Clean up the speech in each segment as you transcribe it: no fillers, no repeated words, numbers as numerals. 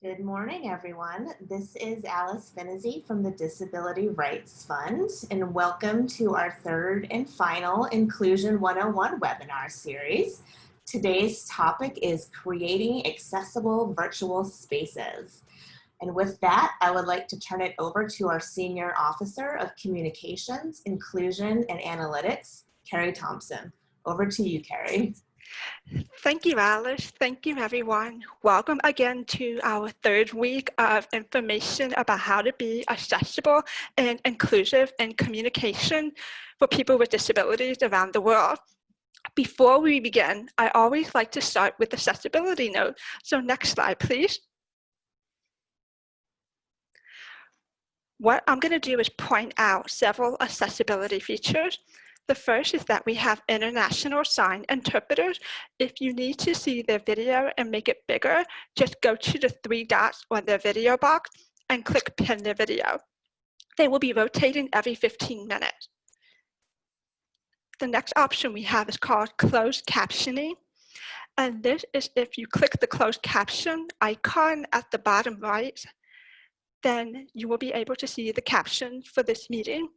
Good morning, everyone. This is Alice Finizzi from the Disability Rights Fund, and welcome to our third and final Inclusion 101 webinar series. Today's topic is creating accessible virtual spaces. And with that, I would like to turn it over to our Senior Officer of Communications, Inclusion, and Analytics, Carrie Thompson. Over to you, Carrie. Thank you, Alice. Thank you, everyone. Welcome again to our third week of information about how to be accessible and inclusive in communication for people with disabilities around the world. Before we begin, I always like to start with accessibility note. So next slide, please. What I'm going to do is point out several accessibility features. The first is that we have international sign interpreters. If you need to see their video and make it bigger, just go to the three dots on their video box and click pin their video. They will be rotating every 15 minutes. The next option we have is called closed captioning. And this is if you click the closed caption icon at the bottom right, then you will be able to see the caption for this meeting.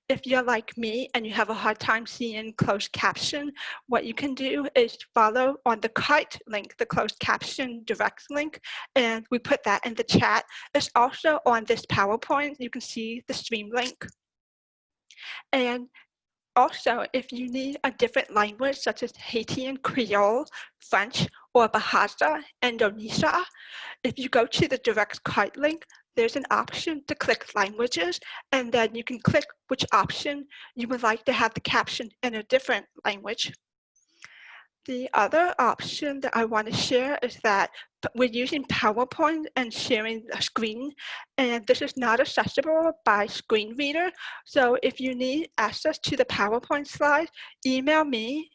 If you're like me and you have a hard time seeing closed caption, what you can do is follow on the kite link, the closed caption direct link, and we put that in the chat. It's also on this PowerPoint. You can see the stream link. And also, if you need a different language, such as Haitian Creole, French, or Bahasa, Indonesia, if you go to the direct kite link, there's an option to click languages, and then you can click which option you would like to have the caption in a different language. The other option that I want to share is that we're using PowerPoint and sharing a screen, and this is not accessible by screen reader. So if you need access to the PowerPoint slide, email me.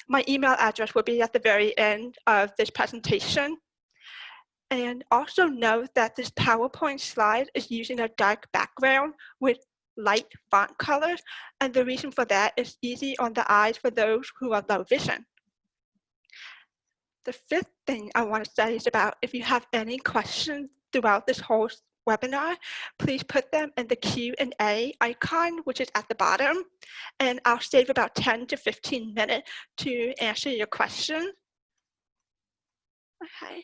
My email address will be at the very end of this presentation. And also note that this PowerPoint slide is using a dark background with light font colors. And the reason for that is easy on the eyes for those who are low vision. The fifth thing I want to say is about if you have any questions throughout this whole webinar, please put them in the Q&A icon, which is at the bottom. And I'll save about 10 to 15 minutes to answer your question. Okay.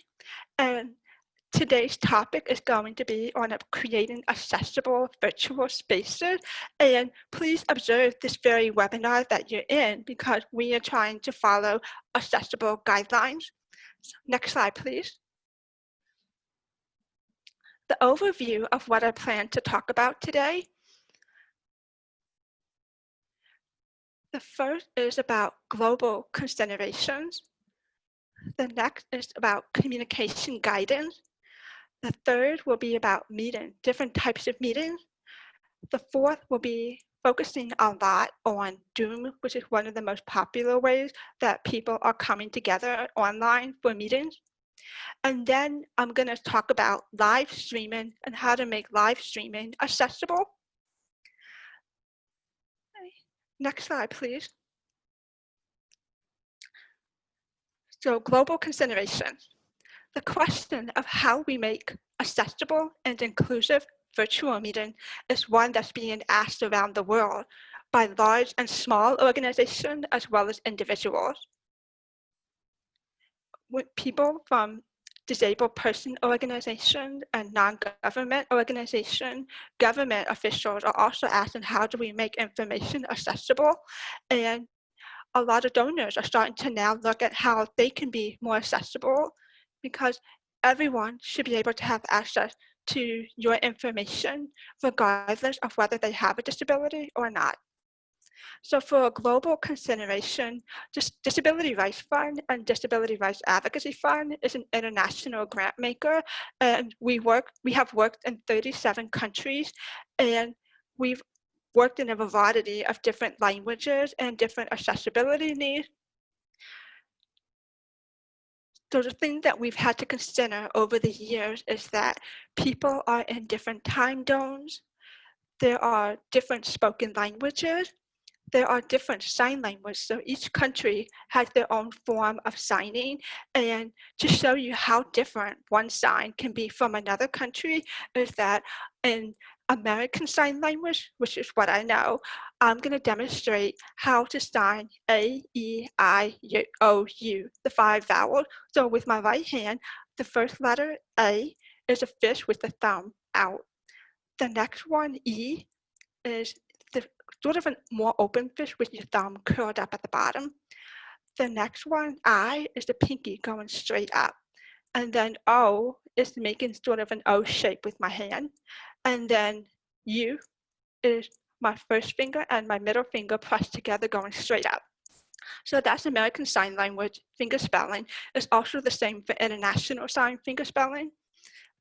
And today's topic is going to be on creating accessible virtual spaces. And please observe this very webinar that you're in because we are trying to follow accessible guidelines. So next slide, please. The overview of what I plan to talk about today. The first is about global considerations. The next is about communication guidance. The third will be about meetings, different types of meetings. The fourth will be focusing a lot on Zoom, which is one of the most popular ways that people are coming together online for meetings. And then I'm going to talk about live streaming and how to make live streaming accessible. Next slide, please. So global considerations. The question of how we make accessible and inclusive virtual meeting is one that's being asked around the world by large and small organizations as well as individuals. With people from disabled person organizations and non-government organizations, government officials are also asking how do we make information accessible, and a lot of donors are starting to now look at how they can be more accessible because everyone should be able to have access to your information regardless of whether they have a disability or not. So for a global consideration, Disability Rights Fund and Disability Rights Advocacy Fund is an international grant maker, and we have worked in 37 countries, and we've worked in a variety of different languages and different accessibility needs. So the thing that we've had to consider over the years is that people are in different time zones. There are different spoken languages. there are different sign language, so each country has their own form of signing. And to show you how different one sign can be from another country is that in American Sign Language, which is what I know, I'm going to demonstrate how to sign A, E, I, O, U, the 5 vowels. So with my right hand, the first letter A is a fish with the thumb out. The next one, E, is the sort of a more open fish with your thumb curled up at the bottom. The next one, I, is the pinky going straight up. And then O is making sort of an O shape with my hand. And then U is my first finger and my middle finger pressed together going straight up. So that's American Sign Language finger spelling. It's also the same for International Sign finger spelling,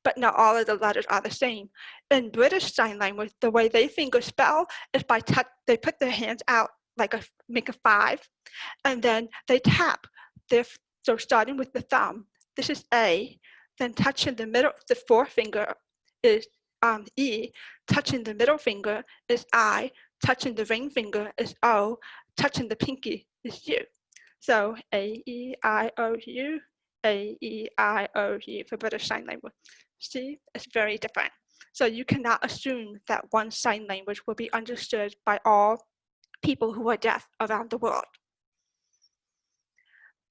but not all of the letters are the same. In British Sign Language, the way they finger spell is by they put their hands out like make a 5, and then they tap. So starting with the thumb, this is A, then touching the middle, the forefinger is E, touching the middle finger is I, touching the ring finger is O, touching the pinky is U. So A, E, I, O, U, A, E, I, O, U for British Sign Language. See, it's very different. So you cannot assume that one sign language will be understood by all people who are deaf around the world.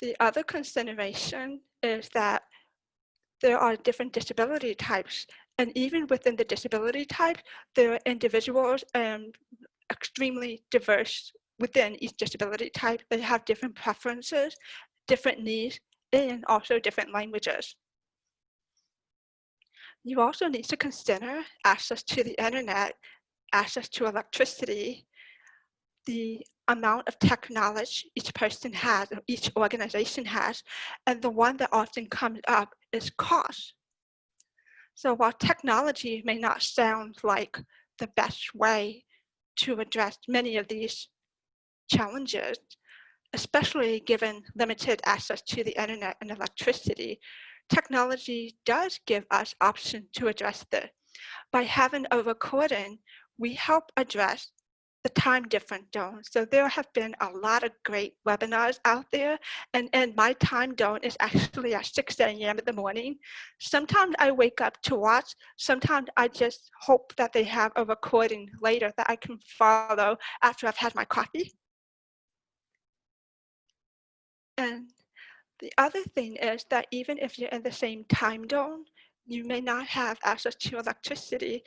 The other consideration is that there are different disability types, and even within the disability type, there are individuals extremely diverse within each disability type. They have different preferences, different needs, and also different languages. You also need to consider access to the internet, access to electricity, the amount of technology each person has, or each organization has, and the one that often comes up is cost. So while technology may not sound like the best way to address many of these challenges, especially given limited access to the internet and electricity, technology does give us options to address this. By having a recording, we help address the time difference zone. So there have been a lot of great webinars out there, and my time zone is actually at 6 a.m. in the morning. Sometimes I wake up to watch, sometimes I just hope that they have a recording later that I can follow after I've had my coffee. And the other thing is that even if you're in the same time zone, you may not have access to electricity.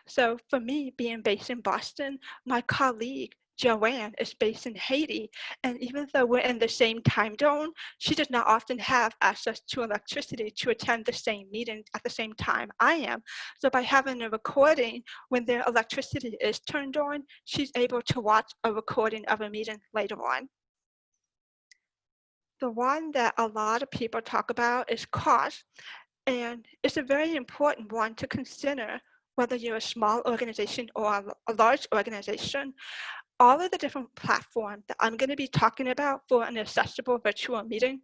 So for me, being based in Boston, my colleague, Joanne, is based in Haiti. And even though we're in the same time zone, she does not often have access to electricity to attend the same meeting at the same time I am. So by having a recording, when their electricity is turned on, she's able to watch a recording of a meeting later on. The one that a lot of people talk about is cost, and it's a very important one to consider whether you're a small organization or a large organization. All of the different platforms that I'm going to be talking about for an accessible virtual meeting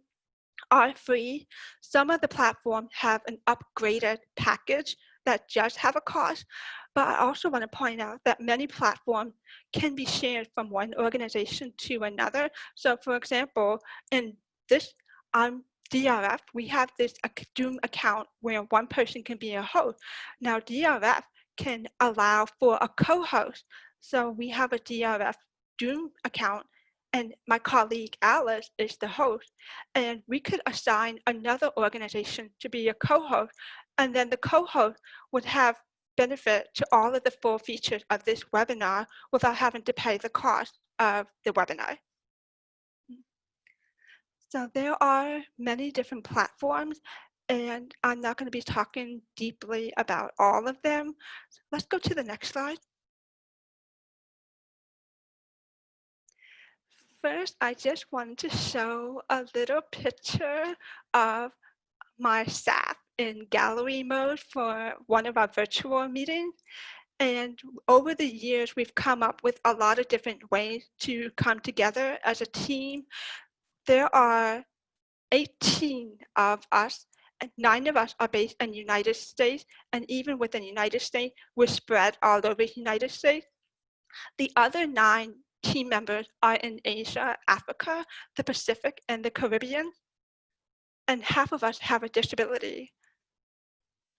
are free. Some of the platforms have an upgraded package that does have a cost, but I also want to point out that many platforms can be shared from one organization to another. So for example, in this DRF, we have this Zoom account where one person can be a host. Now DRF can allow for a co-host. So we have a DRF Zoom account, and my colleague Alice is the host, and we could assign another organization to be a co-host, and then the co-host would have benefit to all of the full features of this webinar without having to pay the cost of the webinar. So there are many different platforms, and I'm not going to be talking deeply about all of them. Let's go to the next slide. First, I just wanted to show a little picture of my staff in gallery mode for one of our virtual meetings. And over the years, we've come up with a lot of different ways to come together as a team. There are 18 of us, and 9 of us are based in the United States. And even within the United States, we're spread all over the United States. The other 9 team members are in Asia, Africa, the Pacific, and the Caribbean, and half of us have a disability.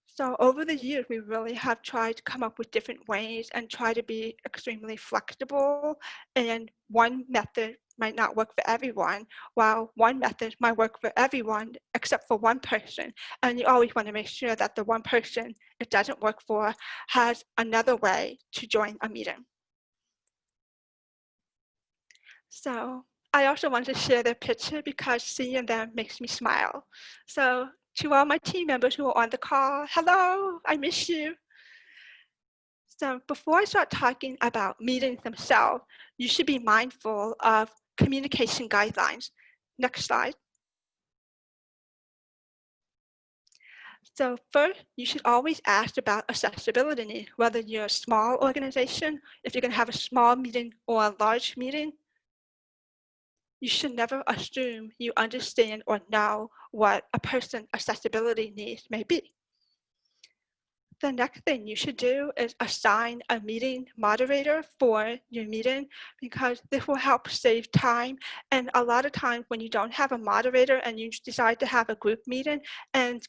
So over the years, we really have tried to come up with different ways and try to be extremely flexible. And one method might not work for everyone, while one method might work for everyone except for one person. And you always want to make sure that the one person it doesn't work for has another way to join a meeting. So I also wanted to share their picture because seeing them makes me smile. So to all my team members who are on the call, hello, I miss you. So before I start talking about meetings themselves, you should be mindful of communication guidelines. Next slide. So first, you should always ask about accessibility needs, whether you're a small organization, if you're going to have a small meeting or a large meeting. You should never assume you understand or know what a person's accessibility needs may be. The next thing you should do is assign a meeting moderator for your meeting because this will help save time. And a lot of times when you don't have a moderator and you decide to have a group meeting and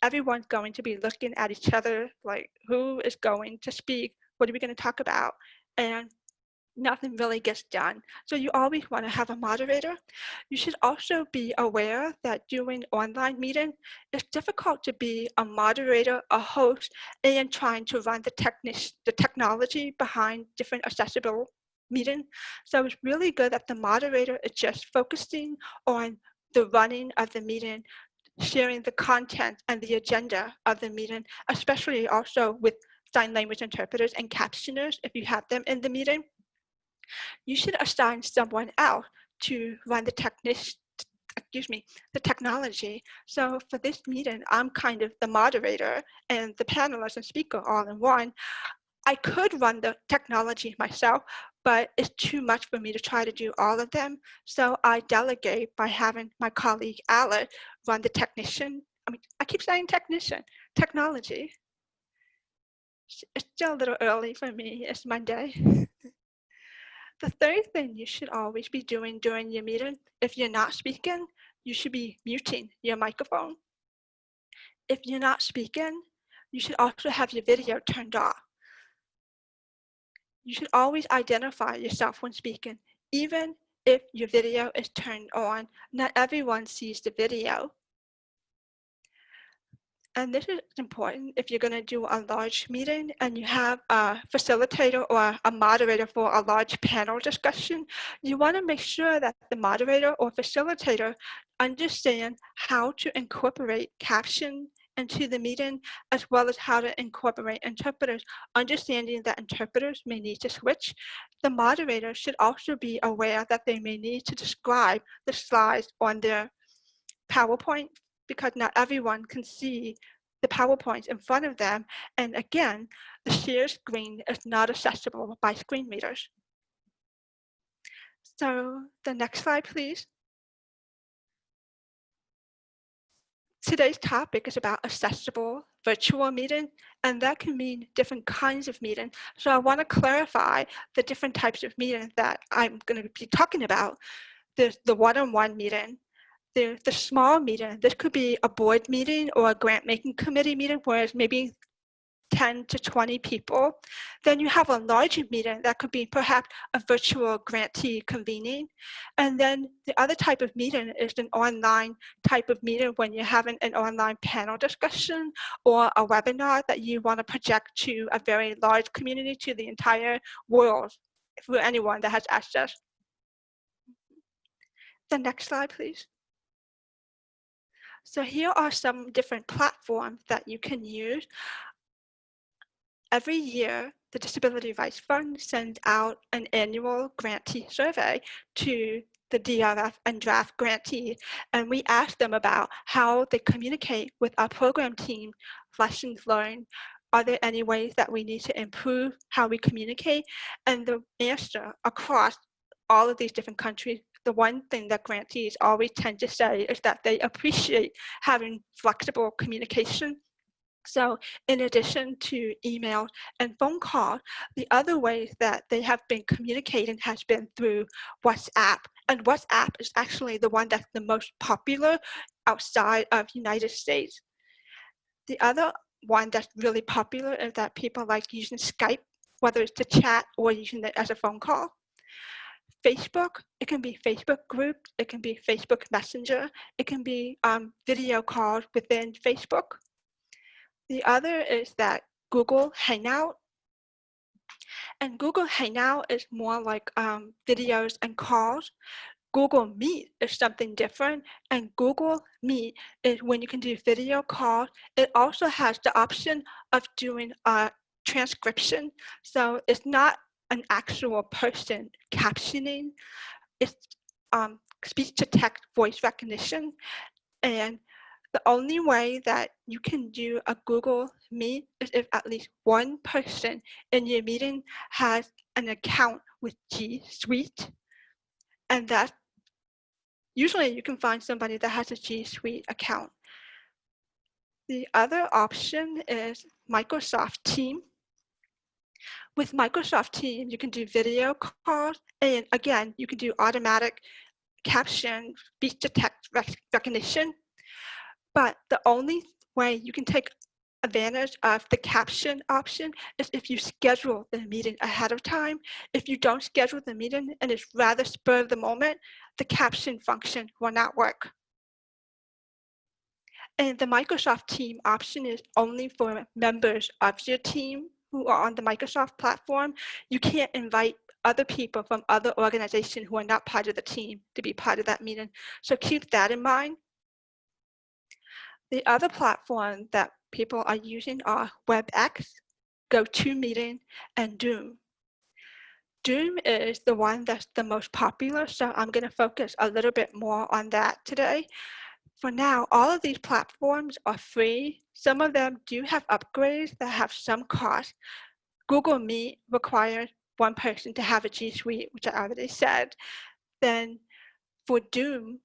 everyone's going to be looking at each other like, who is going to speak? What are we going to talk about? And nothing really gets done. So you always want to have a moderator. You should also be aware that during online meeting, it's difficult to be a moderator, a host, and trying to run the technology behind different accessible meetings. So it's really good that the moderator is just focusing on the running of the meeting, sharing the content and the agenda of the meeting, especially also with sign language interpreters and captioners if you have them in the meeting. You should assign someone else to run the technology. So for this meeting, I'm kind of the moderator and the panelist and speaker all in one. I could run the technology myself, but it's too much for me to try to do all of them. So I delegate by having my colleague Alice run the I keep saying technology. It's still a little early for me, it's Monday. The third thing you should always be doing during your meeting, if you're not speaking, you should be muting your microphone. If you're not speaking, you should also have your video turned off. You should always identify yourself when speaking, even if your video is turned on. Not everyone sees the video. And this is important if you're going to do a large meeting and you have a facilitator or a moderator for a large panel discussion. You want to make sure that the moderator or facilitator understand how to incorporate caption into the meeting, as well as how to incorporate interpreters, understanding that interpreters may need to switch. The moderator should also be aware that they may need to describe the slides on their PowerPoint because not everyone can see the PowerPoint in front of them. And again, the share screen is not accessible by screen readers. So the next slide, please. Today's topic is about accessible virtual meeting, and that can mean different kinds of meeting. So I want to clarify the different types of meetings that I'm going to be talking about. There's the one-on-one meeting, the small meeting. This could be a board meeting or a grant-making committee meeting, whereas maybe 10 to 20 people. Then you have a larger meeting that could be perhaps a virtual grantee convening. And then the other type of meeting is an online type of meeting when you're having an online panel discussion or a webinar that you want to project to a very large community, to the entire world, for anyone that has access. The next slide, please. So here are some different platforms that you can use. Every year, the Disability Rights Fund sends out an annual grantee survey to the DRF and draft grantee, and we ask them about how they communicate with our program team, lessons learned, are there any ways that we need to improve how we communicate? And the answer across all of these different countries, the one thing that grantees always tend to say is that they appreciate having flexible communication. So in addition to email and phone call, the other ways that they have been communicating has been through WhatsApp. And WhatsApp is actually the one that's the most popular outside of United States. The other one that's really popular is that people like using Skype, whether it's to chat or using it as a phone call. Facebook, it can be Facebook groups, it can be Facebook Messenger, it can be video calls within Facebook. The other is that Google Hangout, and Google Hangout is more like videos and calls. Google Meet is something different, and Google Meet is when you can do video calls. It also has the option of doing a transcription, so it's not an actual person captioning. It's speech-to-text voice recognition, and the only way that you can do a Google Meet is if at least one person in your meeting has an account with G Suite, and that usually you can find somebody that has a G Suite account. The other option is Microsoft Teams. With Microsoft Teams, you can do video calls, and again, you can do automatic caption, speech-to-text recognition. But the only way you can take advantage of the caption option is if you schedule the meeting ahead of time. If you don't schedule the meeting and it's rather spur of the moment, the caption function will not work. And the Microsoft team option is only for members of your team who are on the Microsoft platform. You can't invite other people from other organizations who are not part of the team to be part of that meeting. So keep that in mind. The other platform that people are using are WebEx, GoToMeeting, and Zoom. Zoom is the one that's the most popular, so I'm going to focus a little bit more on that today. For now, all of these platforms are free. Some of them do have upgrades that have some cost. Google Meet requires one person to have a G Suite, which I already said. Then for Zoom,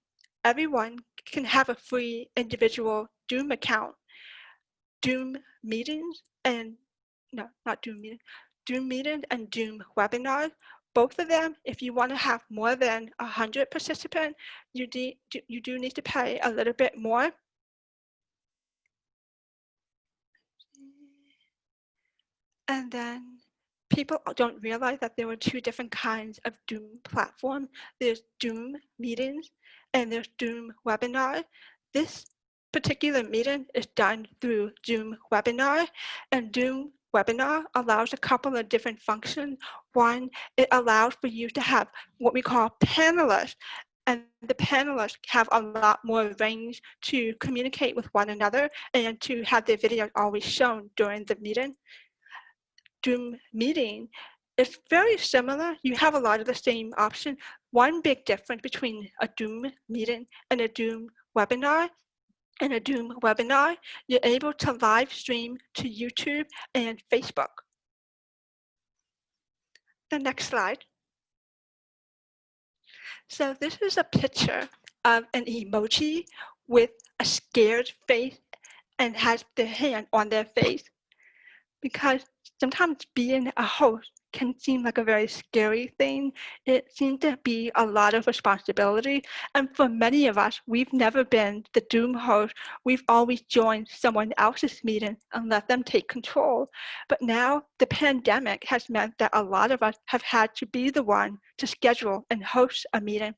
everyone can have a free individual Zoom account. Zoom meetings and, no, not Zoom meetings, Zoom meetings and Zoom webinars. Both of them, if you want to have more than 100 participants, you do need to pay a little bit more. And then people don't realize that there are two different kinds of Zoom platform. There's Zoom meetings and there's Zoom webinar. This particular meeting is done through Zoom webinar, and Zoom webinar allows a couple of different functions. One, it allows for you to have what we call panelists, and the panelists have a lot more range to communicate with one another and to have their videos always shown during the meeting. Zoom meeting is very similar. You have a lot of the same options. One big difference between a Zoom meeting and a Zoom webinar. In a Zoom webinar, you're able to live stream to YouTube and Facebook. The next slide. So this is a picture of an emoji with a scared face and has their hand on their face, because sometimes being a host can seem like a very scary thing. It seems to be a lot of responsibility. And for many of us, we've never been the Zoom host. We've always joined someone else's meeting and let them take control. But now the pandemic has meant that a lot of us have had to be the one to schedule and host a meeting.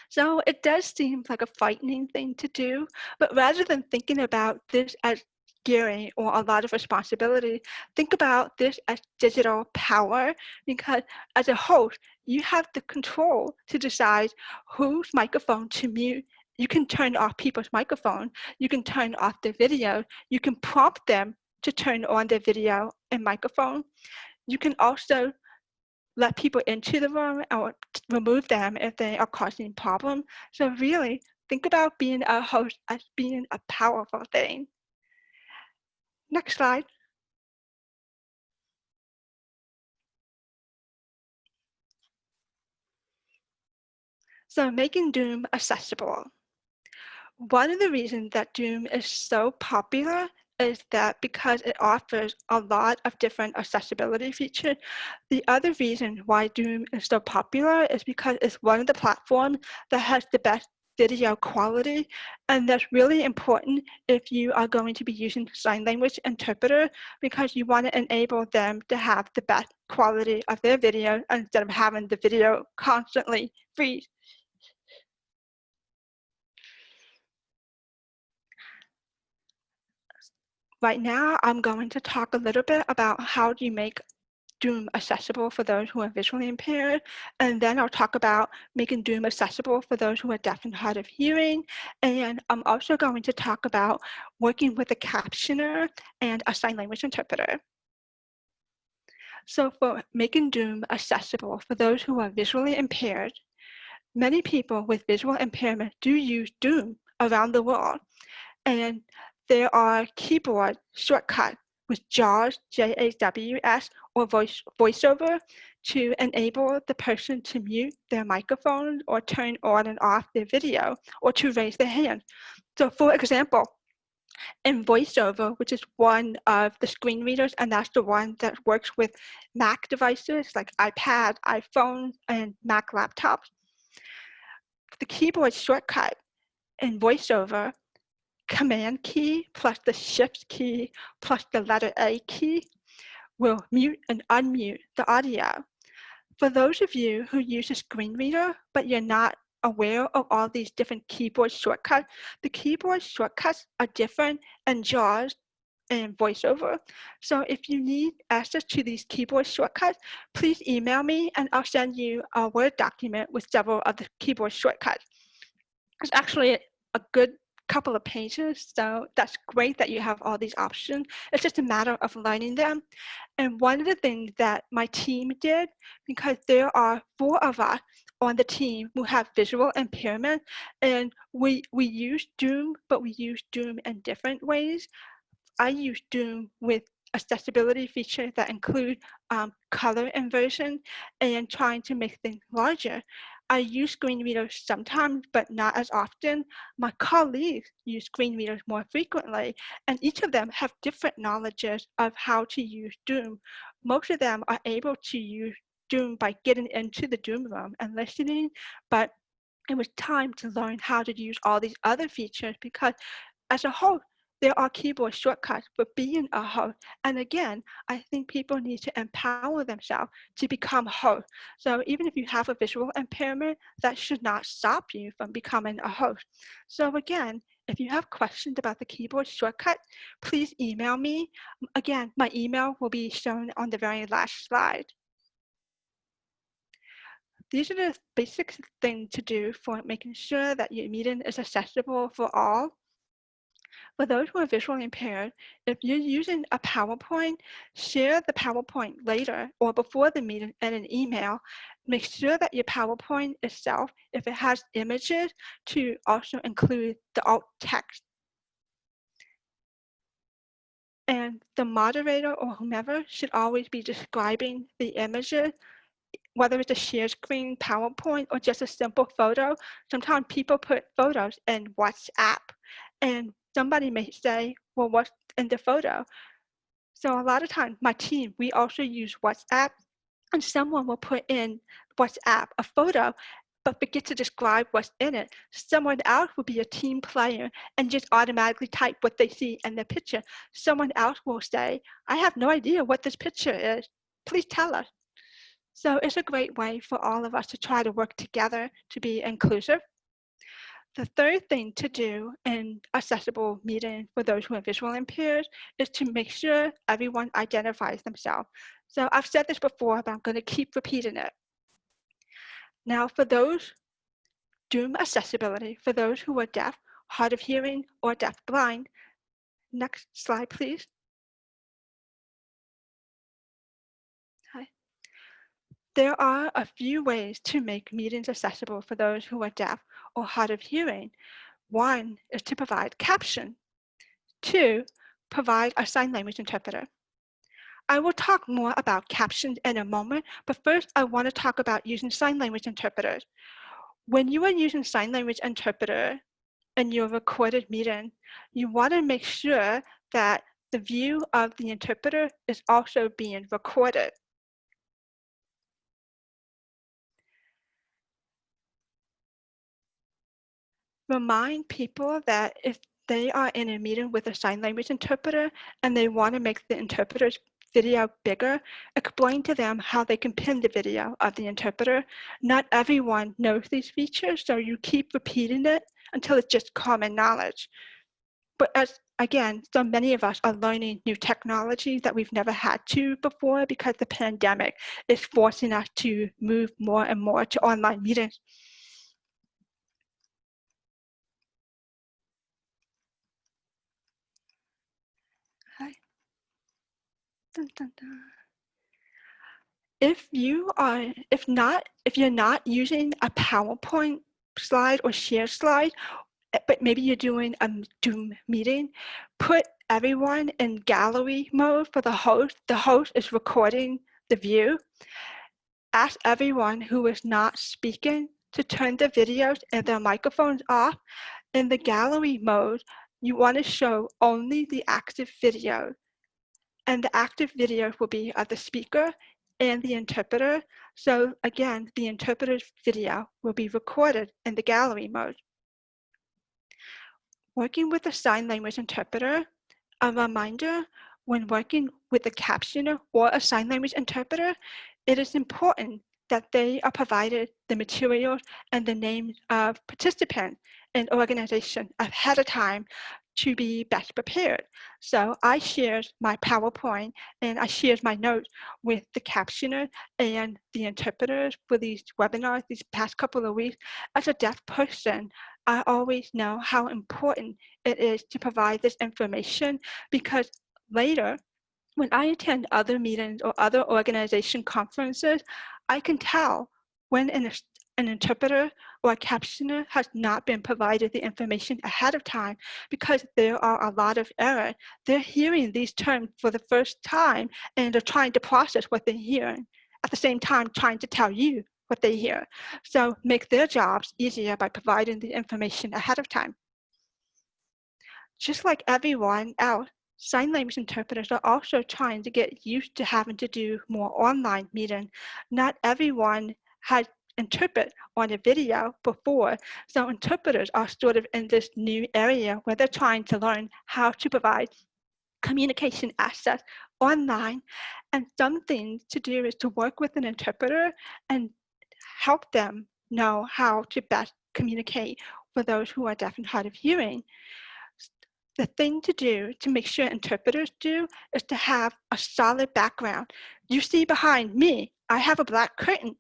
So it does seem like a frightening thing to do, but rather than thinking about this as scary or a lot of responsibility, think about this as digital power, because as a host, you have the control to decide whose microphone to mute. You can turn off people's microphone, you can turn off their video, you can prompt them to turn on their video and microphone. You can also let people into the room or remove them if they are causing problems. So really, think about being a host as being a powerful thing. Next slide. So making Zoom accessible. One of the reasons that Zoom is so popular is that because it offers a lot of different accessibility features, the other reason why Zoom is so popular is because it's one of the platforms that has the best video quality, and that's really important if you are going to be using sign language interpreter, because you want to enable them to have the best quality of their video instead of having the video constantly freeze. Right now, I'm going to talk a little bit about how do you make Zoom accessible for those who are visually impaired, and then I'll talk about making Zoom accessible for those who are deaf and hard of hearing, and I'm also going to talk about working with a captioner and a sign language interpreter. So for making Zoom accessible for those who are visually impaired, many people with visual impairment do use Zoom around the world, and there are keyboard shortcuts with JAWS, J-A-W-S, or VoiceOver to enable the person to mute their microphone or turn on and off their video or to raise their hand. So for example, in VoiceOver, which is one of the screen readers, and that's the one that works with Mac devices like iPad, iPhone, and Mac laptops, the keyboard shortcut in VoiceOver, Command key plus the Shift key plus the letter A key will mute and unmute the audio. For those of you who use a screen reader, but you're not aware of all these different keyboard shortcuts, the keyboard shortcuts are different in JAWS and VoiceOver. So if you need access to these keyboard shortcuts, please email me and I'll send you a Word document with several of the keyboard shortcuts. It's actually a good couple of pages, so that's great that you have all these options. It's just a matter of learning them. And one of the things that my team did, because there are 4 of us on the team who have visual impairment, and we use Zoom, but we use Zoom in different ways. I use Zoom with accessibility features that include color inversion and trying to make things larger. I use screen readers sometimes, but not as often. My colleagues use screen readers more frequently, and each of them have different knowledges of how to use Zoom. Most of them are able to use Zoom by getting into the Zoom room and listening, but it was time to learn how to use all these other features because as a whole, there are keyboard shortcuts for being a host. And again, I think people need to empower themselves to become hosts. So even if you have a visual impairment, that should not stop you from becoming a host. So again, if you have questions about the keyboard shortcut, please email me. Again, my email will be shown on the very last slide. These are the basic things to do for making sure that your meeting is accessible for all. For those who are visually impaired, if you're using a PowerPoint, share the PowerPoint later or before the meeting in an email. Make sure that your PowerPoint itself, if it has images, to also include the alt text. And the moderator or whomever should always be describing the images, whether it's a share screen, PowerPoint, or just a simple photo. Sometimes people put photos in WhatsApp, and somebody may say, well, what's in the photo? So a lot of times, my team, we also use WhatsApp, and someone will put in WhatsApp a photo, but forget to describe what's in it. Someone else will be a team player and just automatically type what they see in the picture. Someone else will say, I have no idea what this picture is. Please tell us. So it's a great way for all of us to try to work together to be inclusive. The third thing to do in accessible meeting for those who are visually impaired is to make sure everyone identifies themselves. So I've said this before, but I'm going to keep repeating it. Now for those Zoom accessibility, for those who are deaf, hard of hearing, or deaf-blind, next slide please. Hi. There are a few ways to make meetings accessible for those who are deaf or hard of hearing. One is to provide caption. 2, provide a sign language interpreter. I will talk more about captions in a moment, but first I want to talk about using sign language interpreters. When you are using sign language interpreter in your recorded meeting, you want to make sure that the view of the interpreter is also being recorded. Remind people that if they are in a meeting with a sign language interpreter and they want to make the interpreter's video bigger, explain to them how they can pin the video of the interpreter. Not everyone knows these features, so you keep repeating it until it's just common knowledge. But again, so many of us are learning new technology that we've never had to before because the pandemic is forcing us to move more and more to online meetings. Hi. Dun, dun, dun. If you're not using a PowerPoint slide or share slide, but maybe you're doing a Zoom meeting, put everyone in gallery mode for the host. The host is recording the view. Ask everyone who is not speaking to turn their videos and their microphones off. In the gallery mode, you want to show only the active video. And the active video will be of the speaker and the interpreter. So again, the interpreter's video will be recorded in the gallery mode. Working with a sign language interpreter, a reminder, when working with a captioner or a sign language interpreter, it is important that they are provided the materials and the names of participants and organization ahead of time to be best prepared. So I shared my PowerPoint and I shared my notes with the captioner and the interpreters for these webinars these past couple of weeks. As a deaf person, I always know how important it is to provide this information because later, when I attend other meetings or other organization conferences, I can tell when an interpreter or a captioner has not been provided the information ahead of time because there are a lot of errors. They're hearing these terms for the first time and they're trying to process what they're hearing, at the same time trying to tell you what they hear. So make their jobs easier by providing the information ahead of time. Just like everyone else, sign language interpreters are also trying to get used to having to do more online meetings. Not everyone had interpret on a video before, so interpreters are sort of in this new area where they're trying to learn how to provide communication access online. And some things to do is to work with an interpreter and help them know how to best communicate for those who are deaf and hard of hearing. The thing to do to make sure interpreters do is to have a solid background. You see behind me, I have a black curtain.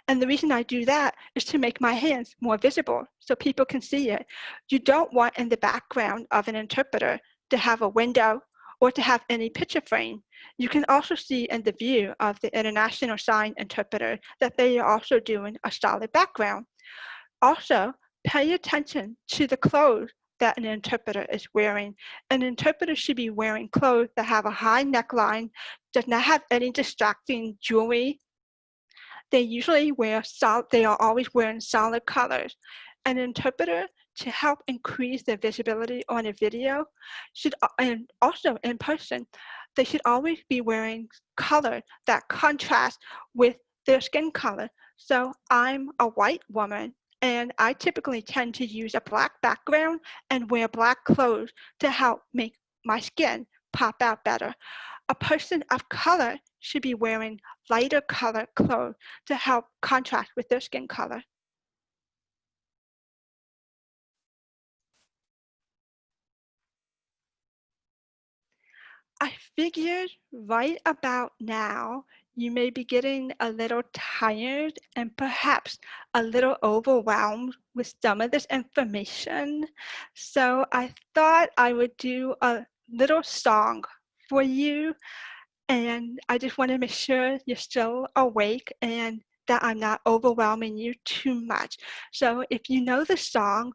And the reason I do that is to make my hands more visible so people can see it. You don't want in the background of an interpreter to have a window or to have any picture frame. You can also see in the view of the international sign interpreter that they are also doing a solid background. Also, pay attention to the clothes that an interpreter is wearing. An interpreter should be wearing clothes that have a high neckline, does not have any distracting jewelry. They usually they are always wearing solid colors. An interpreter, to help increase their visibility on a video, and also in person, they should always be wearing color that contrasts with their skin color. So I'm a white woman, and I typically tend to use a black background and wear black clothes to help make my skin pop out better. A person of color should be wearing lighter color clothes to help contrast with their skin color. I figured right about now, you may be getting a little tired and perhaps a little overwhelmed with some of this information. So I thought I would do a little song for you. And I just want to make sure you're still awake and that I'm not overwhelming you too much. So if you know the song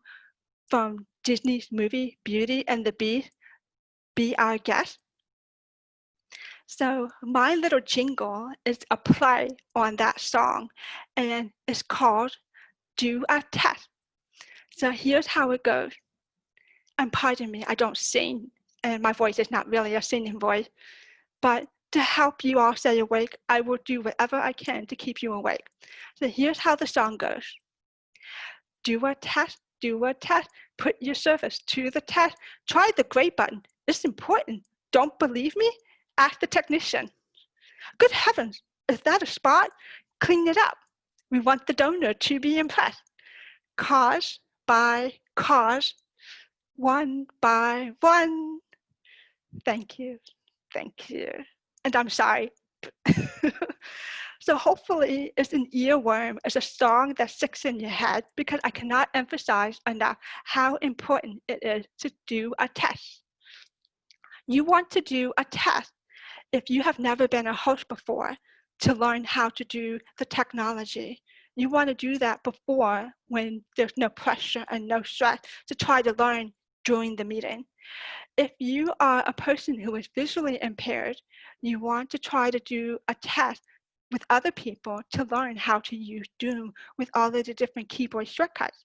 from Disney's movie Beauty and the Beast, Be Our Guest. So my little jingle is a play on that song, and it's called Do a Test. So here's how it goes. And pardon me, I don't sing. and my voice is not really a singing voice, but to help you all stay awake, I will do whatever I can to keep you awake. So here's how the song goes. Do a test, put your service to the test. Try the gray button, it's important. Don't believe me? Ask the technician. Good heavens, is that a spot? Clean it up. We want the donor to be impressed. Cause by cause, one by one. Thank you, thank you. And I'm sorry. So hopefully it's an earworm, it's a song that sticks in your head, because I cannot emphasize enough how important it is to do a test. You want to do a test if you have never been a host before, to learn how to do the technology. You want to do that before, when there's no pressure and no stress, to try to learn during the meeting. If you are a person who is visually impaired, you want to try to do a test with other people to learn how to use Zoom with all of the different keyboard shortcuts.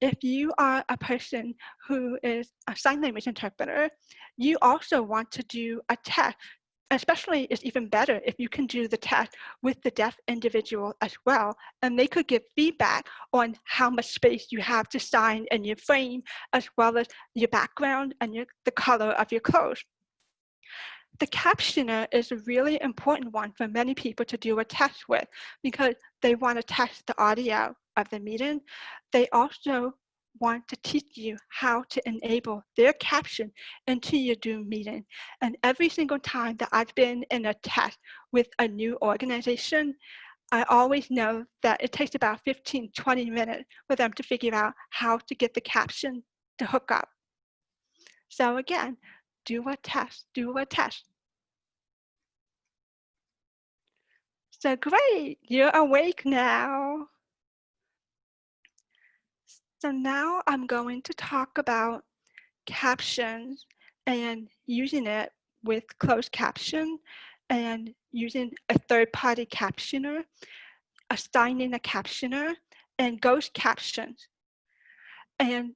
If you are a person who is a sign language interpreter, you also want to do a test. Especially, it's even better if you can do the test with the deaf individual as well, and they could give feedback on how much space you have to sign in your frame, as well as your background and the color of your clothes. The captioner is a really important one for many people to do a test with, because they want to test the audio of the meeting. They also want to teach you how to enable their caption into your Zoom meeting. And every single time that I've been in a test with a new organization, I always know that it takes about 15-20 minutes for them to figure out how to get the caption to hook up. So again, do a test, do a test. So great, you're awake now. So now I'm going to talk about captions and using it with closed caption, and using a third-party captioner, assigning a captioner, and ghost captions. And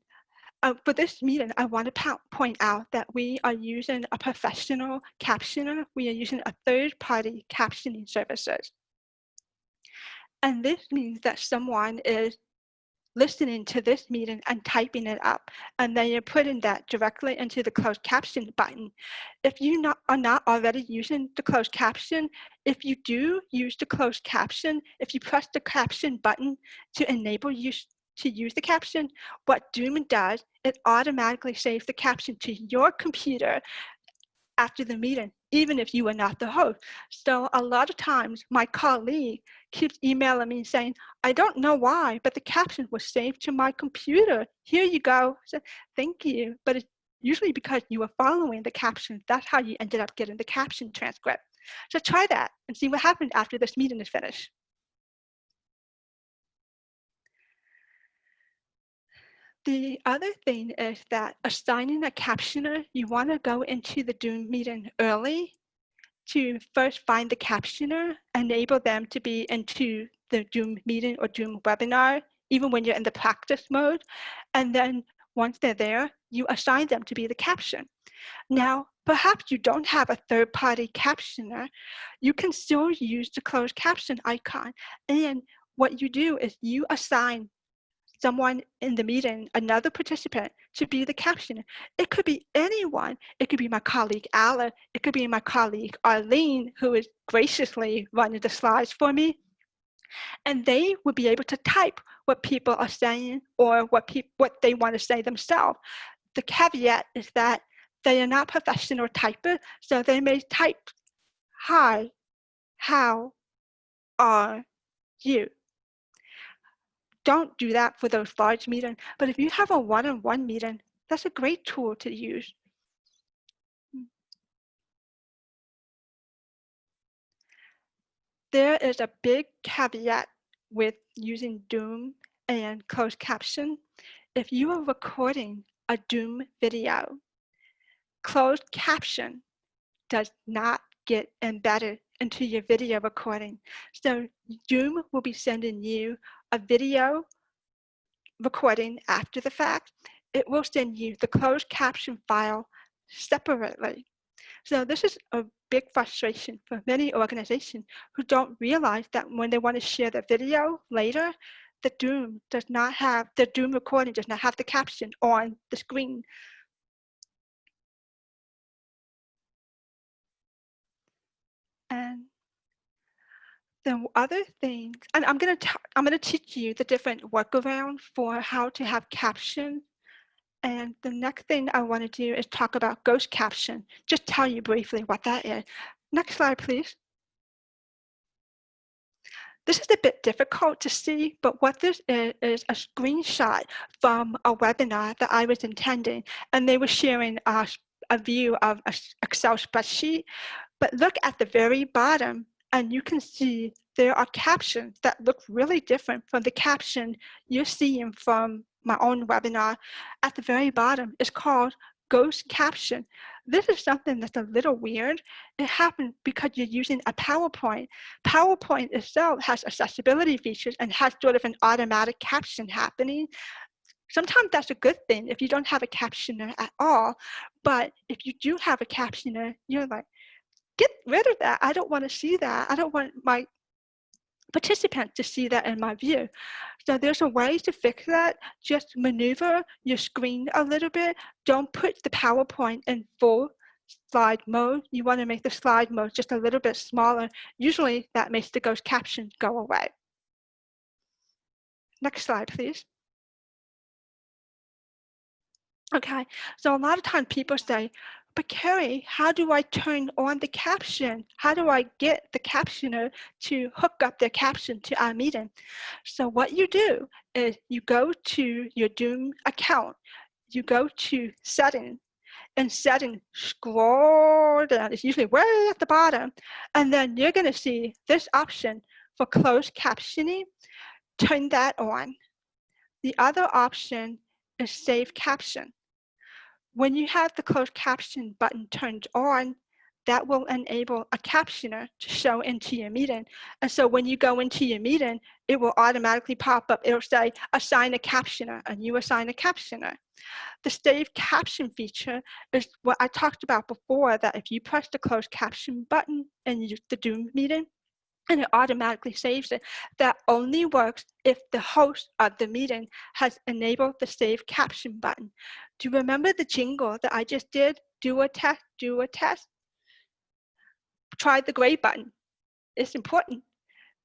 for this meeting, I want to point out that we are using a professional captioner. We are using a third-party captioning services. And this means that someone is listening to this meeting and typing it up, and then you're putting that directly into the closed caption button. If you are not already using the closed caption, if you do use the closed caption, if you press the caption button to enable you to use the caption, what Zoom does, it automatically saves the caption to your computer after the meeting, even if you are not the host. So a lot of times my colleague keeps emailing me saying, I don't know why, but the caption was saved to my computer. Here you go. So, thank you. But it's usually because you were following the caption. That's how you ended up getting the caption transcript. So try that and see what happens after this meeting is finished. The other thing is that assigning a captioner, you want to go into the Zoom meeting early to first find the captioner, enable them to be into the Zoom meeting or Zoom webinar, even when you're in the practice mode. And then once they're there, you assign them to be the caption. Now, perhaps you don't have a third-party captioner. You can still use the closed caption icon. And what you do is you assign someone in the meeting, another participant, to be the captioner. It could be anyone. It could be my colleague, Ala. It could be my colleague, Arlene, who is graciously running the slides for me. And they would be able to type what people are saying, or what they want to say themselves. The caveat is that they are not professional typers, so they may type, hi, how are you? Don't do that for those large meetings. But if you have a one-on-one meeting, that's a great tool to use. There is a big caveat with using Zoom and closed caption. If you are recording a Zoom video, closed caption does not get embedded into your video recording. So Zoom will be sending you a video recording after the fact. It will send you the closed caption file separately. So this is a big frustration for many organizations who don't realize that when they want to share the video later, the Zoom recording does not have the caption on the screen. And the other things, and I'm gonna teach you the different workarounds for how to have captions. And the next thing I want to do is talk about ghost caption. Just tell you briefly what that is. Next slide, please. This is a bit difficult to see, but what this is a screenshot from a webinar that I was attending, and they were sharing a view of an Excel spreadsheet. But look at the very bottom, and you can see there are captions that look really different from the caption you're seeing from my own webinar. At the very bottom, it's called Ghost Caption. This is something that's a little weird. It happened because you're using a PowerPoint. PowerPoint itself has accessibility features and has sort of an automatic caption happening. Sometimes that's a good thing if you don't have a captioner at all. But if you do have a captioner, you're like, get rid of that. I don't want to see that. I don't want my participant to see that in my view. So there's a way to fix that. Just maneuver your screen a little bit. Don't put the PowerPoint in full slide mode. You want to make the slide mode just a little bit smaller. Usually that makes the ghost caption go away. Next slide, please. Okay, so a lot of times people say, but Carrie, how do I turn on the caption? How do I get the captioner to hook up their caption to our meeting? So what you do is you go to your Zoom account, you go to settings, and settings, scroll down, it's usually way at the bottom, and then you're gonna see this option for closed captioning. Turn that on. The other option is save caption. When you have the closed caption button turned on, that will enable a captioner to show into your meeting. And so when you go into your meeting, it will automatically pop up. It'll say, assign a captioner, and you assign a captioner. The save caption feature is what I talked about before, that if you press the closed caption button in the Zoom meeting, and it automatically saves it. That only works if the host of the meeting has enabled the save caption button. Do you remember the jingle that I just did? Do a test, do a test. Try the gray button. It's important.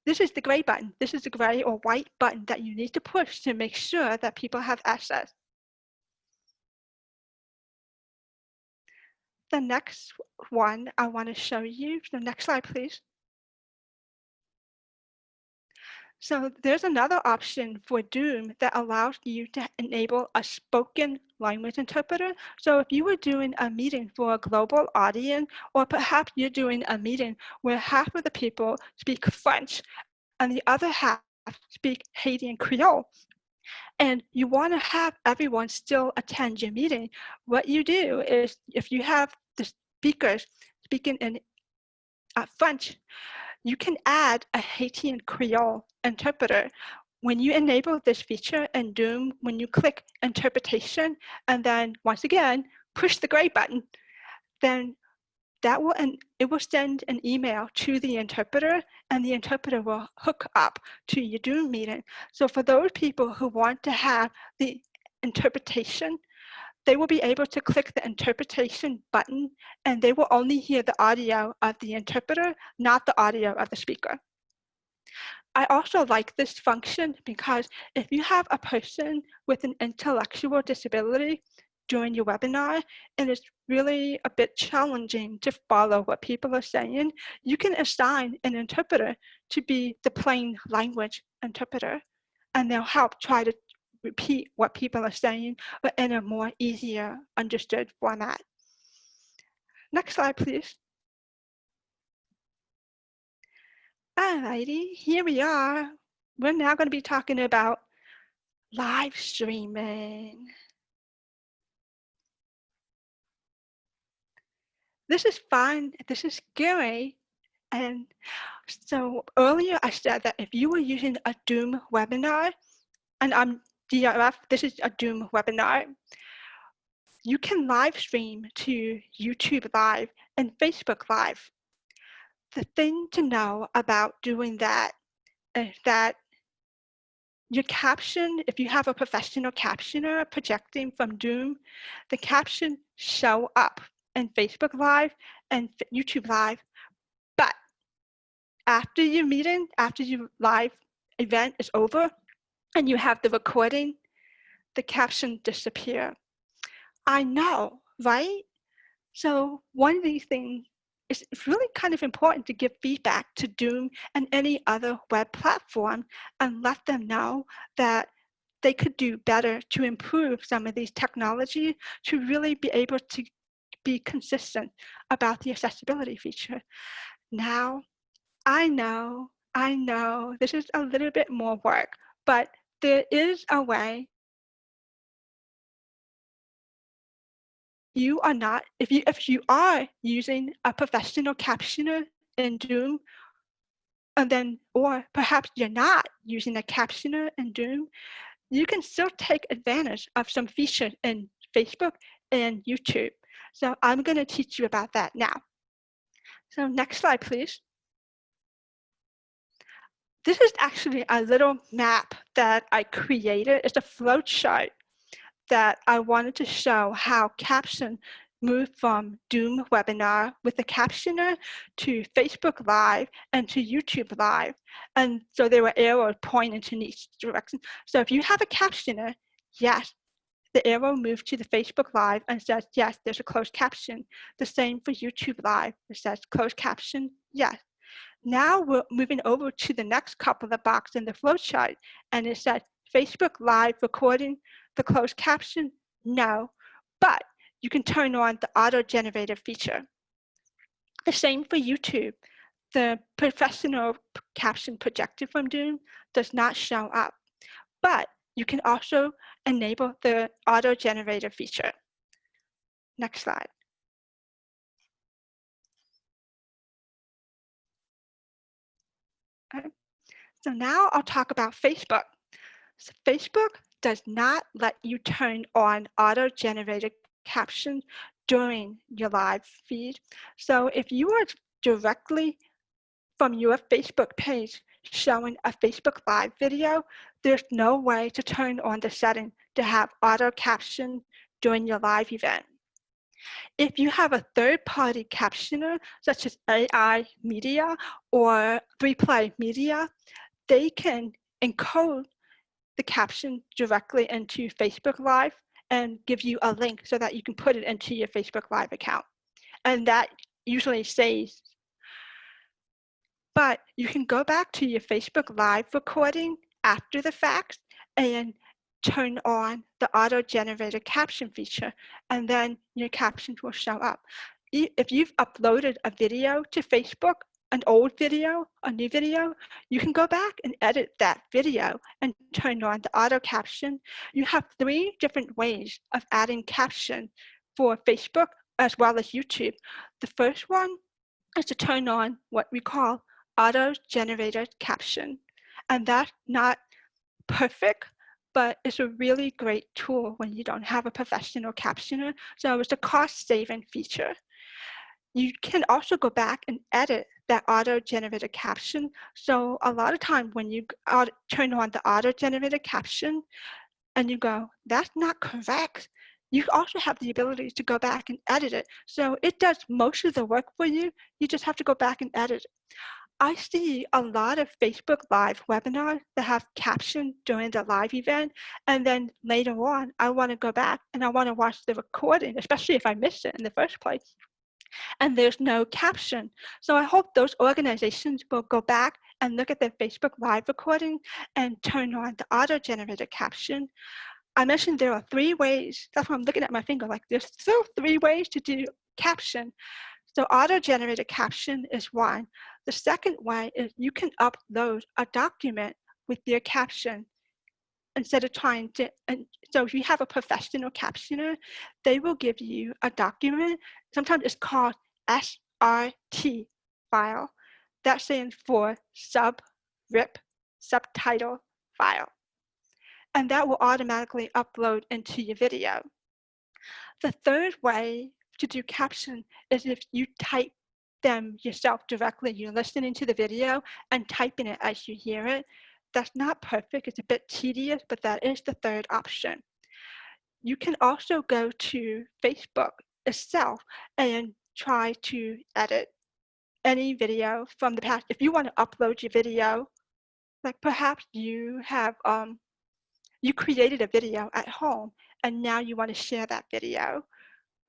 This is the gray button. This is the gray or white button that you need to push to make sure that people have access. The next one I want to show you, the next slide, please. So there's another option for Zoom that allows you to enable a spoken language interpreter. So if you were doing a meeting for a global audience, or perhaps you're doing a meeting where half of the people speak French and the other half speak Haitian Creole, and you want to have everyone still attend your meeting, what you do is, if you have the speakers speaking in French, you can add a Haitian Creole interpreter. When you enable this feature in Zoom, when you click interpretation, and then once again, push the gray button, then it will send an email to the interpreter, and the interpreter will hook up to your Zoom meeting. So for those people who want to have the interpretation, they will be able to click the interpretation button, and they will only hear the audio of the interpreter, not the audio of the speaker. I also like this function because if you have a person with an intellectual disability during your webinar, and it's really a bit challenging to follow what people are saying, you can assign an interpreter to be the plain language interpreter, and they'll help try to repeat what people are saying, but in a more easier understood format. Next slide, please. Alrighty, here we are. We're now going to be talking about live streaming. This is fun, this is scary. And so earlier I said that if you were using a Zoom webinar, and I'm DRF, this is a Zoom webinar, You can live stream to YouTube Live and Facebook Live. The thing to know about doing that is that your caption, if you have a professional captioner projecting from Zoom, the caption show up in Facebook Live and YouTube Live, but after your meeting, after your live event is over and you have the recording, the caption disappear. I know, right? So one of these things is it's really kind of important to give feedback to Zoom and any other web platform and let them know that they could do better to improve some of these technology to really be able to be consistent about the accessibility feature. Now, I know, this is a little bit more work, but there is a way. You are not, if you are using a professional captioner in Zoom, and then, or perhaps you're not using a captioner in Zoom, you can still take advantage of some features in Facebook and YouTube. So I'm going to teach you about that now. So next slide, please. This is actually a little map that I created. It's a flow chart that I wanted to show how caption moved from Zoom webinar with the captioner to Facebook Live and to YouTube Live. And so there were arrows pointing in each direction. So if you have a captioner, yes, the arrow moved to the Facebook Live and says, yes, there's a closed caption. The same for YouTube Live. It says closed caption, yes. Now we're moving over to the next couple of boxes in the flowchart, and it says Facebook Live recording the closed caption, no, but you can turn on the auto-generated feature. The same for YouTube. The professional caption projected from Zoom does not show up, but you can also enable the auto-generated feature. Next slide. Okay. So now I'll talk about Facebook. So Facebook does not let you turn on auto-generated captions during your live feed. So if you are directly from your Facebook page showing a Facebook Live video, there's no way to turn on the setting to have auto caption during your live event. If you have a third-party captioner, such as AI Media or 3Play Media, they can encode the caption directly into Facebook Live and give you a link so that you can put it into your Facebook Live account. And that usually saves. But you can go back to your Facebook Live recording after the fact and turn on the auto-generated caption feature, and then your captions will show up. If you've uploaded a video to Facebook, an old video, a new video, you can go back and edit that video and turn on the auto caption. You have 3 different ways of adding caption for Facebook as well as YouTube. The first one is to turn on what we call auto-generated caption. And that's not perfect, but it's a really great tool when you don't have a professional captioner. So it's a cost-saving feature. You can also go back and edit that auto-generated caption. So a lot of time when you turn on the auto-generated caption and you go, that's not correct, you also have the ability to go back and edit it. So it does most of the work for you. You just have to go back and edit it. I see a lot of Facebook Live webinars that have caption during the live event, and then later on, I want to go back and I want to watch the recording, especially if I missed it in the first place, and there's no caption. So I hope those organizations will go back and look at their Facebook Live recording and turn on the auto-generated caption. I mentioned there are 3 ways. That's why I'm looking at my finger like there's still 3 ways to do caption. So auto-generated caption is one. The second way is you can upload a document with your caption instead of trying to, and so if you have a professional captioner, they will give you a document. Sometimes it's called SRT file. That stands for subtitle file. And that will automatically upload into your video. The third way to do caption is if you type them yourself directly. You're listening to the video and typing it as you hear it. That's not perfect. It's a bit tedious, but that is the third option. You can also go to Facebook itself and try to edit any video from the past. If you want to upload your video, like perhaps you have you created a video at home and now you want to share that video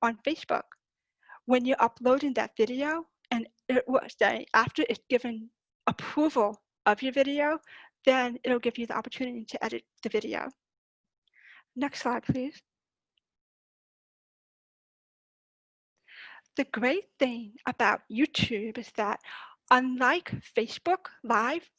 on Facebook. When you're uploading that video, and it will say after it's given approval of your video, then it'll give you the opportunity to edit the video. Next slide, please. The great thing about YouTube is that unlike Facebook Live,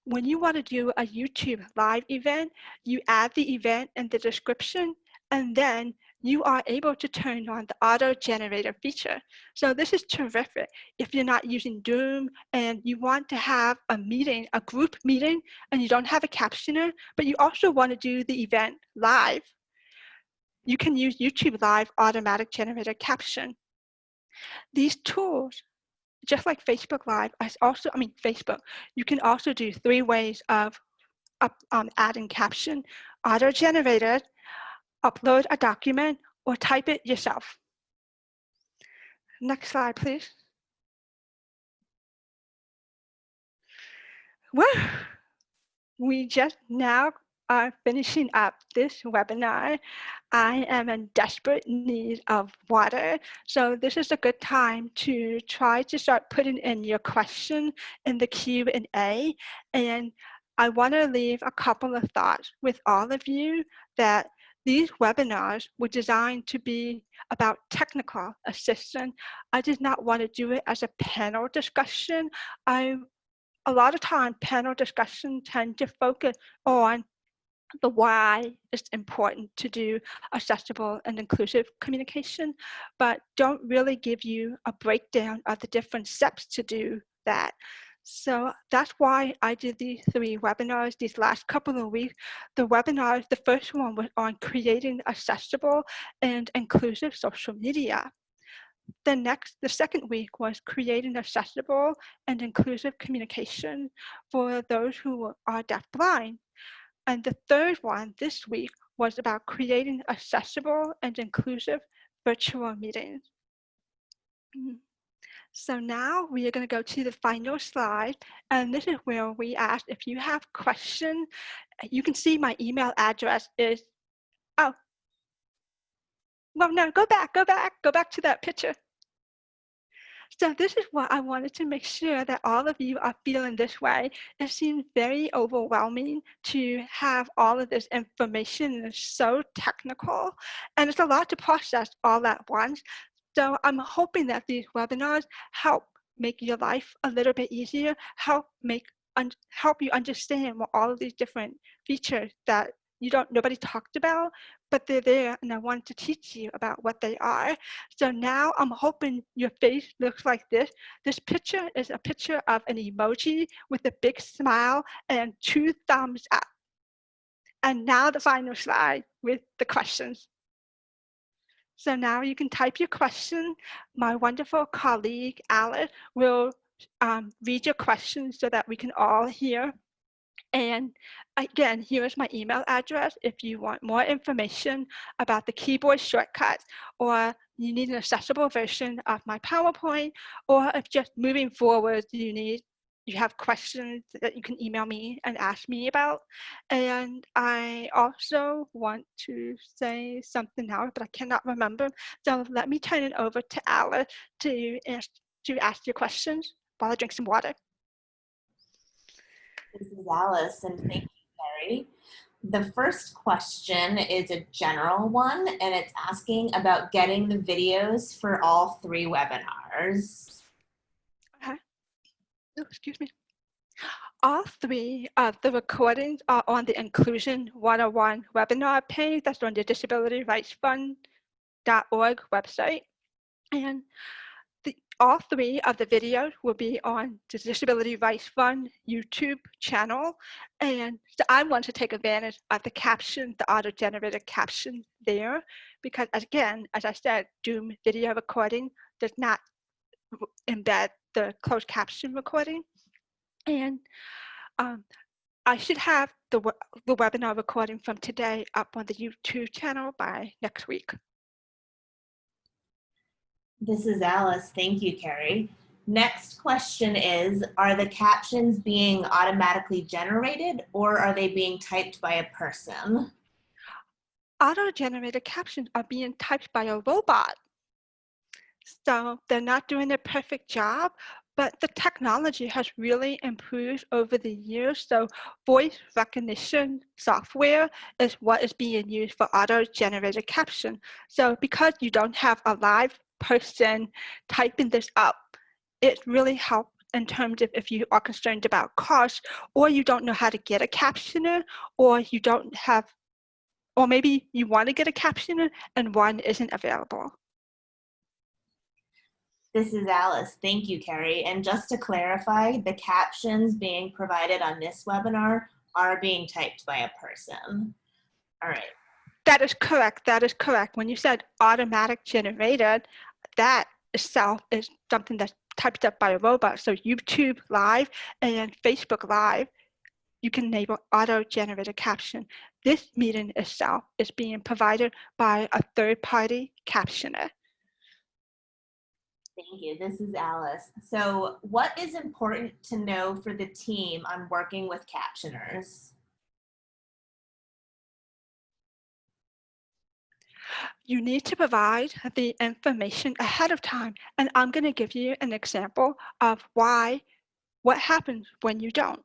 when you want to do a YouTube Live event, you add the event in the description, and then you are able to turn on the auto-generator feature. So this is terrific if you're not using Zoom and you want to have a meeting, a group meeting, and you don't have a captioner, but you also want to do the event live. You can use YouTube Live automatic generator caption. These tools, just like Facebook Live, Facebook, you can also do 3 ways of adding caption: auto-generated, upload a document, or type it yourself. Next slide, please. Well, we just now are finishing up this webinar. I am in desperate need of water, so this is a good time to try to start putting in your question in the Q&A. And I want to leave a couple of thoughts with all of you that these webinars were designed to be about technical assistance. I did not want to do it as a panel discussion. A lot of time, panel discussions tend to focus on the why it's important to do accessible and inclusive communication, but don't really give you a breakdown of the different steps to do that. So that's why I did these 3 webinars these last couple of weeks. The webinars, the first one was on creating accessible and inclusive social media. The second week was creating accessible and inclusive communication for those who are deafblind. And the third one this week was about creating accessible and inclusive virtual meetings. So now we are going to go to the final slide, and this is where we ask if you have questions. You can see my email address is, oh, well, no, go back to that picture. So this is what I wanted to make sure that all of you are feeling this way. It seems very overwhelming to have all of this information. It's so technical, and it's a lot to process all at once. So I'm hoping that these webinars help make your life a little bit easier, help you understand what all of these different features that nobody talked about, but they're there, and I wanted to teach you about what they are. So now I'm hoping your face looks like this. This picture is a picture of an emoji with a big smile and 2 thumbs up. And now the final slide with the questions. So now you can type your question. My wonderful colleague, Alice, will read your questions so that we can all hear. And again, here's my email address if you want more information about the keyboard shortcuts, or you need an accessible version of my PowerPoint, or if just moving forward you have questions that you can email me and ask me about. And I also want to say something now, but I cannot remember. So let me turn it over to Alice to ask your questions while I drink some water. This is Alice, and thank you, Carrie. The first question is a general one, and it's asking about getting the videos for all 3 webinars. Okay. Oh, excuse me. All 3 of the recordings are on the Inclusion 101 webinar page that's on the disabilityrightsfund.org website. And All three of the videos will be on the Disability Rights Fund YouTube channel. And so I want to take advantage of the caption, the auto-generated caption there, because again, as I said, Zoom video recording does not embed the closed caption recording. And I should have the webinar recording from today up on the YouTube channel by next week. This is Alice. Thank you, Carrie. Next question is, are the captions being automatically generated or are they being typed by a person? Auto-generated captions are being typed by a robot. So they're not doing a perfect job, but the technology has really improved over the years. So voice recognition software is what is being used for auto-generated caption. So because you don't have a live person typing this up, it really helps in terms of if you are concerned about cost, or you don't know how to get a captioner, or you don't have, or maybe you want to get a captioner and one isn't available. This is Alice. Thank you, Carrie. And just to clarify, the captions being provided on this webinar are being typed by a person. All right. That is correct. That is correct. When you said automatic generated, that itself is something that's typed up by a robot. So YouTube Live and Facebook Live, you can enable auto-generated caption. This meeting itself is being provided by a third-party captioner. Thank you. This is Alice. So what is important to know for the team on working with captioners? You need to provide the information ahead of time. And I'm going to give you an example of what happens when you don't.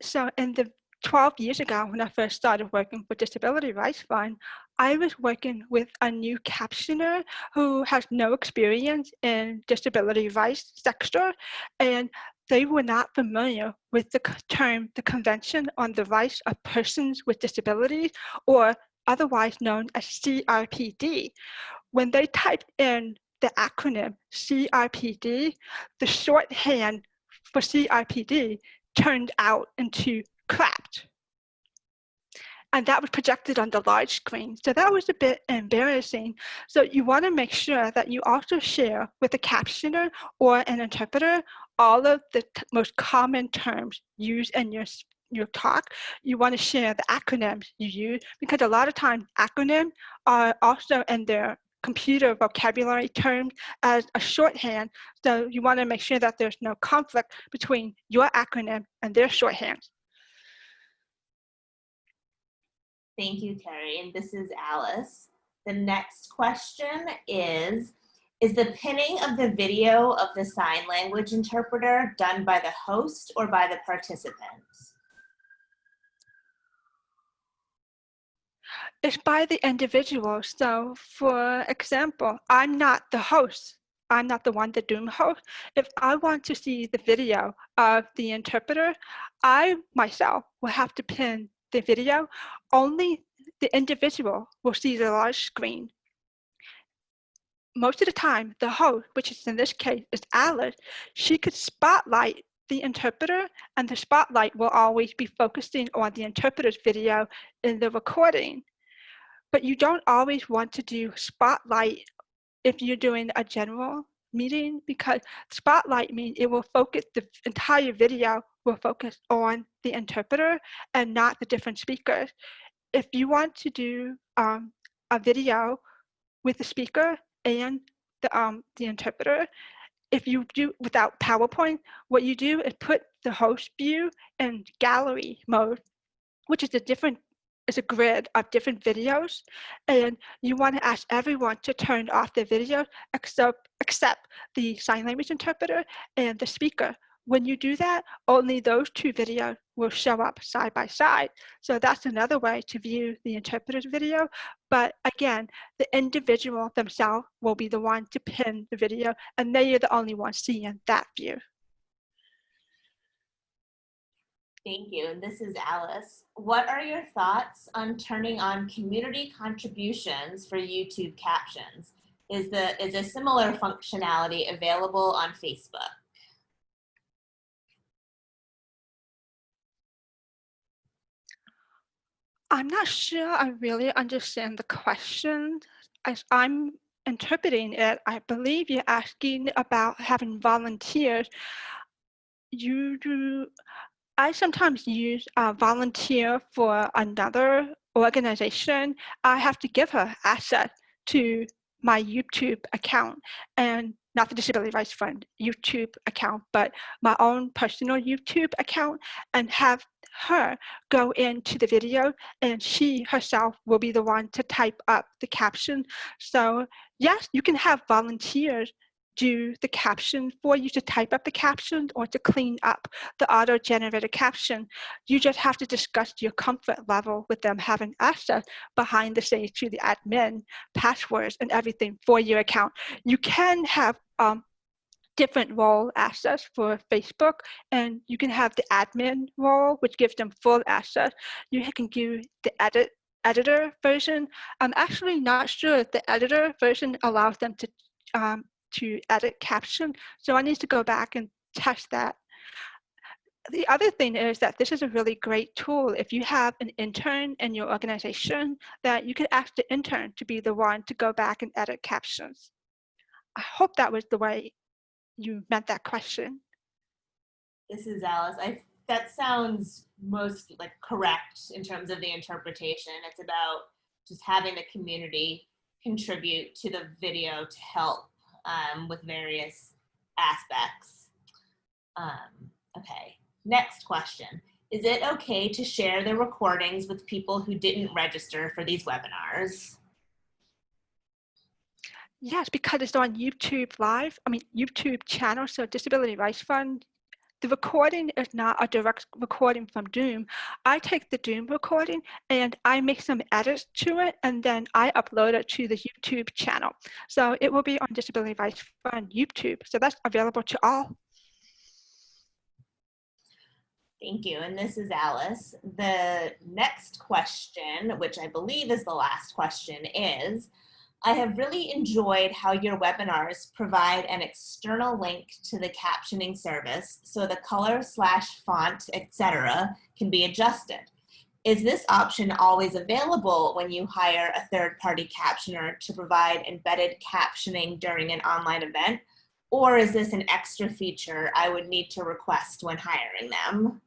So in the 12 years ago, when I first started working for Disability Rights Fund, I was working with a new captioner who has no experience in disability rights sector, and they were not familiar with the term, the Convention on the Rights of Persons with Disabilities, or otherwise known as CRPD. When they typed in the acronym CRPD, the shorthand for CRPD turned out into CRAPT. And that was projected on the large screen. So that was a bit embarrassing. So you want to make sure that you also share with a captioner or an interpreter all of the most common terms used in your talk. You want to share the acronyms you use, because a lot of times acronyms are also in their computer vocabulary terms as a shorthand. So you want to make sure that there's no conflict between your acronym and their shorthand. Thank you, Carrie. And this is Alice. The next question is the pinning of the video of the sign language interpreter done by the host or by the participants? It's by the individual. So for example, I'm not the host. I'm not the one that doing host. If I want to see the video of the interpreter, I myself will have to pin the video. Only the individual will see the large screen. Most of the time, the host, which is in this case is Alice, she could spotlight the interpreter, and the spotlight will always be focusing on the interpreter's video in the recording. But you don't always want to do spotlight if you're doing a general meeting, because spotlight means it will focus, the entire video will focus on the interpreter and not the different speakers. If you want to do a video with the speaker and the interpreter, if you do without PowerPoint, what you do is put the host view in gallery mode, which is a grid of different videos, and you want to ask everyone to turn off their video except the sign language interpreter and the speaker. When you do that, only those two videos will show up side by side. So that's another way to view the interpreter's video. But again, the individual themselves will be the one to pin the video, and they are the only ones seeing that view. Thank you. And this is Alice. What are your thoughts on turning on community contributions for YouTube captions? Is a similar functionality available on Facebook? I'm not sure I really understand the question. As I'm interpreting it, I believe you're asking about having volunteers. You do I sometimes use a volunteer for another organization. I have to give her access to my YouTube account, and not the Disability Rights Fund YouTube account, but my own personal YouTube account, and have her go into the video, and she herself will be the one to type up the caption. So yes, you can have volunteers do the caption for you, to type up the caption or to clean up the auto-generated caption. You just have to discuss your comfort level with them having access behind the scenes to the admin, passwords, and everything for your account. You can have different role access for Facebook, and you can have the admin role, which gives them full access. You can do the editor version. I'm actually not sure if the editor version allows them to edit caption, so I need to go back and test that. The other thing is that this is a really great tool if you have an intern in your organization, that you can ask the intern to be the one to go back and edit captions. I hope that was the way you meant that question. This is Alice. That sounds most like correct in terms of the interpretation. It's about just having the community contribute to the video to help with various aspects. Okay, next question. Is it okay to share the recordings with people who didn't register for these webinars? Yes, because it's on YouTube Live, YouTube channel, so Disability Rights Fund. The recording is not a direct recording from Zoom. I take the Zoom recording and I make some edits to it, and then I upload it to the YouTube channel. So it will be on Disability Rights Fund YouTube. So that's available to all. Thank you. And this is Alice. The next question, which I believe is the last question, is, I have really enjoyed how your webinars provide an external link to the captioning service so the color / font, etc. can be adjusted. Is this option always available when you hire a third-party captioner to provide embedded captioning during an online event? Or is this an extra feature I would need to request when hiring them?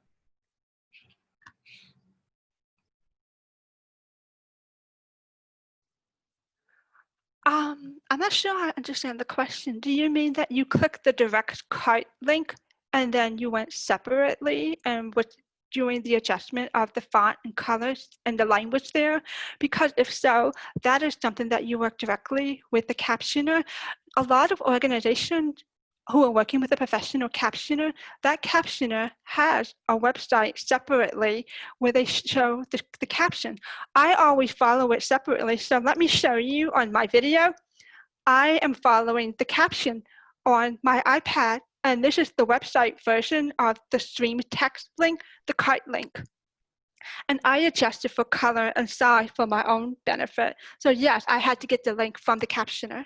I'm not sure I understand the question. Do you mean that you click the direct cart link and then you went separately and was doing the adjustment of the font and colors and the language there? Because if so, that is something that you work directly with the captioner. A lot of organizations who are working with a professional captioner, that captioner has a website separately where they show the caption. I always follow it separately, so let me show you on my video. I am following the caption on my iPad, and this is the website version of the stream text link, the cart link. And I adjusted for color and size for my own benefit. So yes, I had to get the link from the captioner.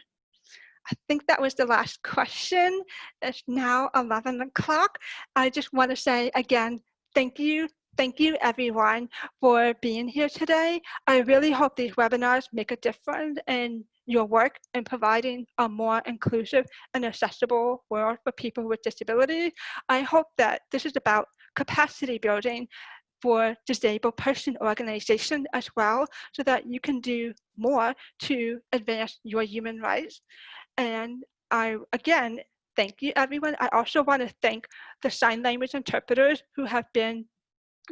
I think that was the last question. It's now 11 o'clock. I just want to say again, thank you. Thank you everyone for being here today. I really hope these webinars make a difference in your work in providing a more inclusive and accessible world for people with disabilities. I hope that this is about capacity building for disabled person organization as well, so that you can do more to advance your human rights. And I, again, thank you, everyone. I also want to thank the sign language interpreters who have been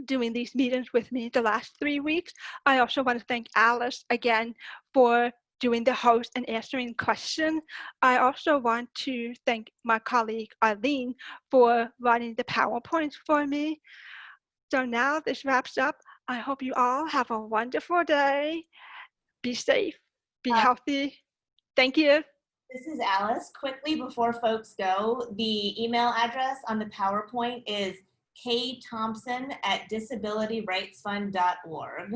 doing these meetings with me the last 3 weeks. I also want to thank Alice again for doing the host and answering questions. I also want to thank my colleague Arlene for running the PowerPoints for me. So now this wraps up. I hope you all have a wonderful day. Be safe, be healthy. Thank you. This is Alice. Quickly before folks go, the email address on the PowerPoint is ktompson@disabilityrightsfund.org.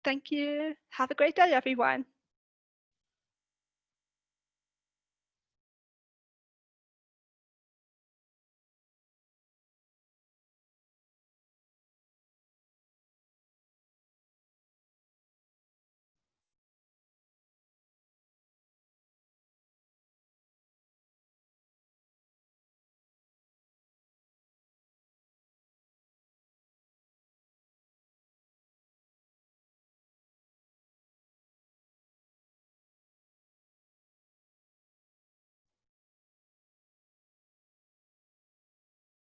Thank you. Have a great day, everyone.